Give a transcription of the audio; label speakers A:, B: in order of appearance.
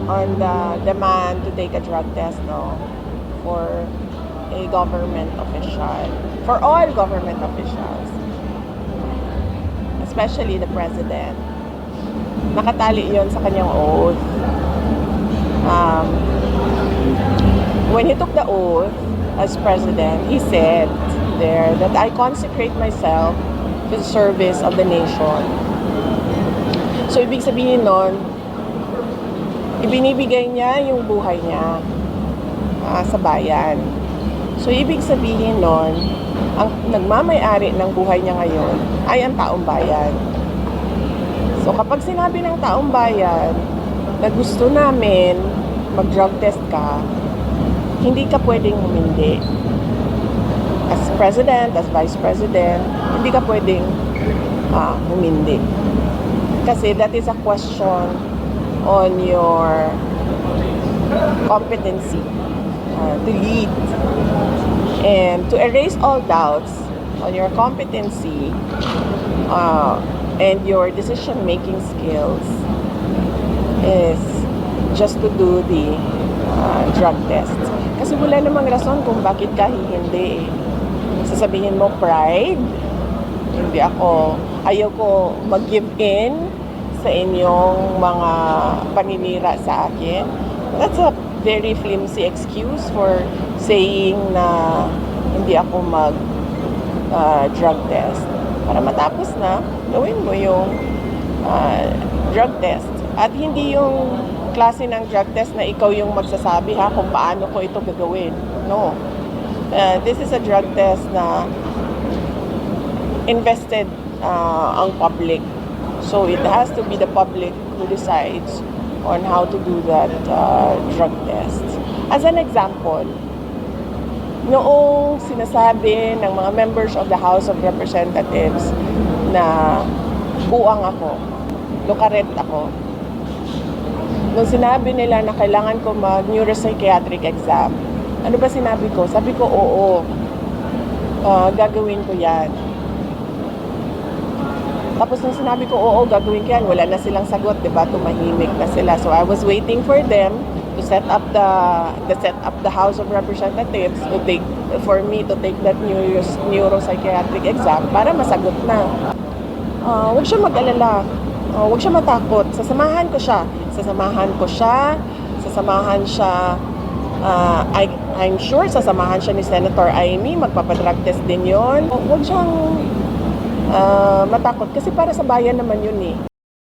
A: on the demand to take a drug test, no, for a government official, for all government officials, especially the president. Nakatali yon sa kanyang oath. When he took the oath as president, he said there that I consecrate myself to the service of the nation. So, ibig sabihin nun, ibinibigay niya yung buhay niya sa bayan. So, ibig sabihin nun, ang nagmamay-ari ng buhay niya ngayon ay ang taong bayan. So, kapag sinabi ng taong bayan na gusto namin mag-drug test ka, hindi ka pwedeng humindi. As president, as vice president, hindi ka pwedeng humindi. Kasi that is a question on your competency to lead. And to erase all doubts on your competency and your decision-making skills is just to do the drug test. Kasi wala namang rason kung bakit ka hindi. Sasabihin mo, pride, hindi ako, ayaw ko mag-give in sa inyong mga paninira sa akin. That's a very flimsy excuse for saying na hindi ako mag-drug test. Para matapos na, gawin mo yung drug test. At hindi yung klase ng drug test na ikaw yung magsasabi kung paano ko ito gagawin. No. This is a drug test na invested ang public. So it has to be the public who decides on how to do that drug test. As an example, noong sinasabi ng mga members of the House of Representatives na buang ako, lukaret ako, nung sinabi nila na kailangan ko mag-neuropsychiatric exam, ano ba sinabi ko? Sabi ko, oo, gagawin ko yan. Tapos nung sinabi ko, oo, gagawin ko yan, wala na silang sagot, diba? Tumahimik na sila. So I was waiting for them to set up the House of Representatives for me to take that neuropsychiatric exam para masagot na. Huwag siya mag-alala. Huwag siya matakot. Sasamahan ko siya. I'm sure sasamahan siya ni Senator Amy. Magpapadrug test din yon. Huwag siyang matakot kasi para sa bayan naman yun eh.